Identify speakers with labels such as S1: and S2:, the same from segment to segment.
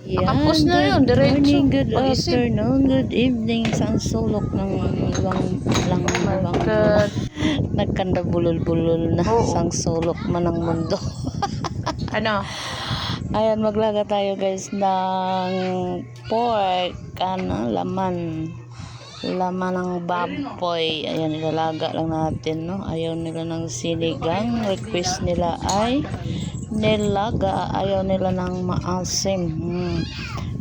S1: Nakapos
S2: Yan,
S1: na yun,
S2: good
S1: diretso.
S2: morning, good
S1: Pag-isip.
S2: afternoon, good evening sa sulok ng lang
S1: God.
S2: nagkanda bulol-bulol na
S1: Oo.
S2: sang sulok man ng mundo.
S1: Ano?
S2: Ayan, maglaga tayo guys ng pork, laman ng baboy. Ayan, ilalaga lang natin, no? Ayaw nila ng sinigang, request nila ay nilaga, ayaw nila ng maasim.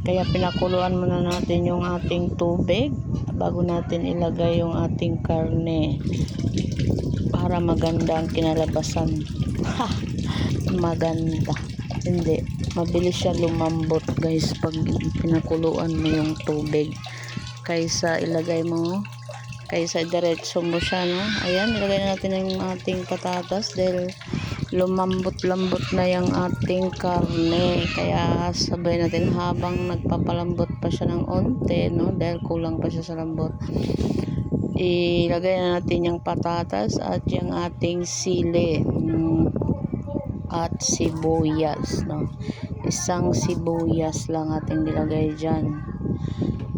S2: Kaya pinakuluan muna natin yung ating tubig bago natin ilagay yung ating karne para maganda ang kinalabasan. Maganda. Hindi, mabilis siya lumambot guys pag pinakuluan mo yung tubig kaysa diretso mo siya, no? Ayan, ilagay na natin yung ating patatas dahil lumambot-lambot na yung ating karne, kaya sabay natin habang nagpapalambot pa siya ng onte, no? Dahil kulang pa siya sa lambot, ilagay na natin yung patatas at yung ating sili at sibuyas, no? Isang sibuyas lang ating nilagay dyan.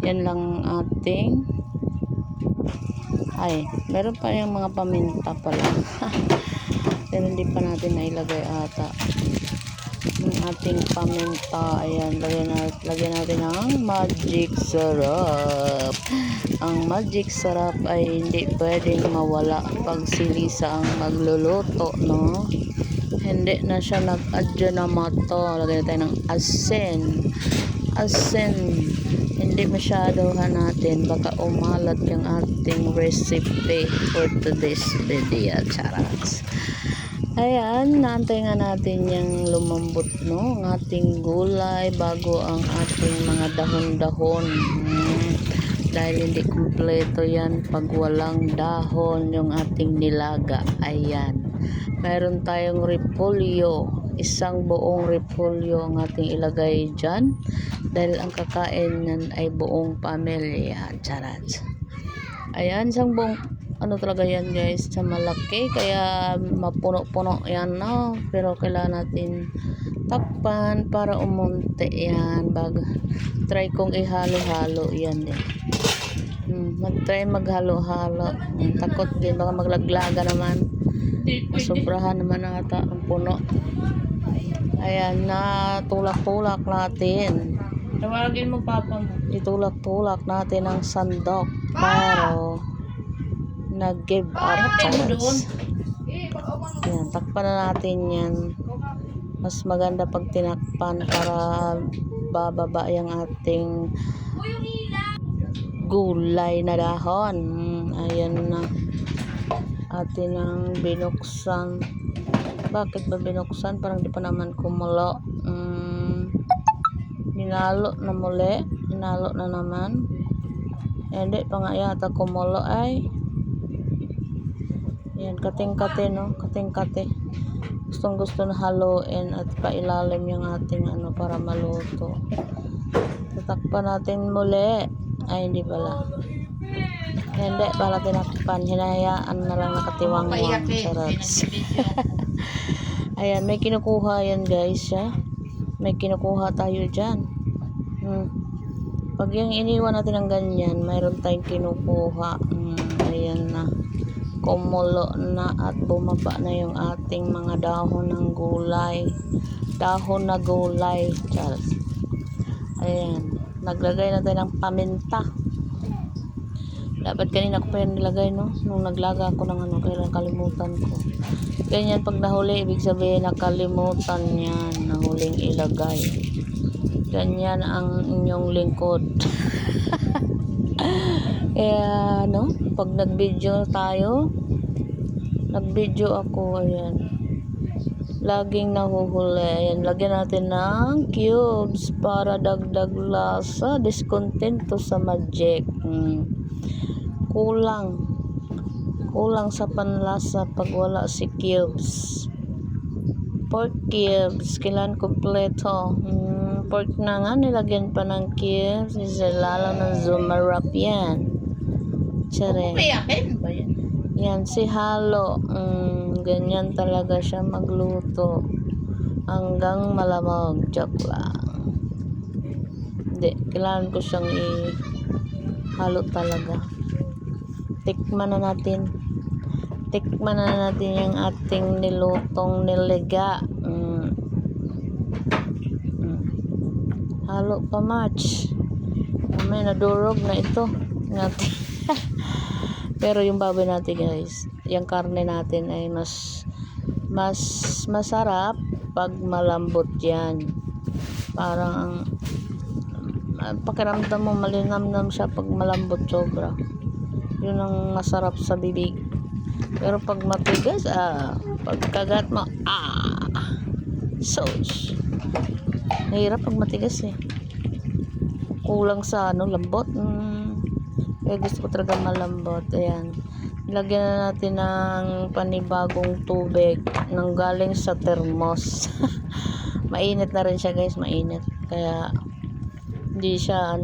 S2: Yan lang ating meron pa yung mga paminta pala. Pero hindi pa natin nailagay ata yung ating paminta. Ayan, lagyan natin ang magic sarap. Ang magic sarap ay hindi pwedeng mawala pag silisa ang magluluto, no? Hindi na siya nag-adya na mato. Lagyan tayo ng asin. Hindi masyado natin, baka umalat yung ating recipe for today's video. Charats. Ayan, naantay nga natin yung lumambot, no? Ang ating gulay bago ang ating mga dahon-dahon. Dahil hindi kumpleto yan pag walang dahon yung ating nilaga. Ayan. Mayroon tayong repolyo. Isang buong repolyo ang ating ilagay dyan. Dahil ang kakain nan ay buong pamilya. Charats. Ayan, isang buong talaga yan guys, sa malaki, kaya mapuno-puno yan, no? Pero kailangan natin takpan para umunti yan. Try kong ihalo-halo yan din. Mag-try maghalo-halo. Takot din baka maglaglaga naman, sobrahan naman ata ang puno. Ayan, na tulak-tulak natin.
S1: Tawagin mo papa mo.
S2: Itulak-tulak natin ang sandok pero nag-give up. Yan, takpan na natin yan. Mas maganda pag tinakpan para bababa yung ating gulay na dahon. Ayan na atin ang binuksan. Bakit ba binuksan? Parang di pa naman kumulo. Hinalo na muli. Hinalo na naman. Hindi pa nga yata kumulo ay. Yan, kating-kate, no? Kating-kate. Gustong-gusto na haluin at pailalim yung ating para maluto. Tatakpan natin muli. Ay, hindi pala. Hindi pala tinakpan. Hinayaan na lang nakatiwang-wang. Sarats. Ayan, may kinukuha yan guys, ya. May kinukuha tayo dyan. Pag yung iniwan natin ng ganyan, mayroon tayong kinukuha. Ayan na. Kumulo na at bumaba na yung ating mga dahon ng gulay. Dahon na gulay. Charles. Ayan. Naglagay na tayo ng paminta. Dapat kanina ko pa yan nilagay, no? Nung naglaga ako ng kaya nakalimutan ko. Ganyan pag nahuli, ibig sabihin nakalimutan yan. Nahuling ilagay. Ganyan ang inyong lingkod. Kaya, no? Pag nag-video ako, ayan. Laging nahuhuli. Ayan, lagyan natin ng cubes para dagdag lasa. Diskontento sa magic. Kulang sa panlasa pag wala si cubes. Pork cubes, kailan kompleto. Pork na nga, nilagyan pa ng cubes. Lalo ng zumarap yan. Tsare. Yan, si halo. Ganyan talaga siya magluto. Hanggang malamog. Joke lang. Hindi, kailangan ko siyang ihalo talaga. Tikman na natin yung ating nilutong niliga. Halo pa match. May nadurog na ito natin. Pero yung baboy natin guys, yung karne natin ay mas masarap pag malambot yan. Parang pakiramdam mo malinamnam siya pag malambot sobra. Yun ang masarap sa bibig. Pero pag matigas, pag kagat mo, sauce. Mahirap pag matigas eh. Kulang sa lambot. Kaya gusto ko talaga malambot. Ayan. Lagyan na natin ng panibagong tubig nang galing sa thermos. Mainit na rin siya guys, mainit. Kaya hindi siya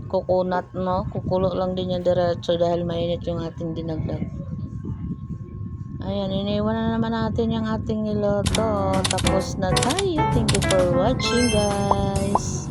S2: kukunat, no? Kukulo lang din yung diretso dahil mainit yung ating dinagdag. Ayan, iniwan na naman natin yung ating niloto. Tapos na tayo. Thank you for watching guys.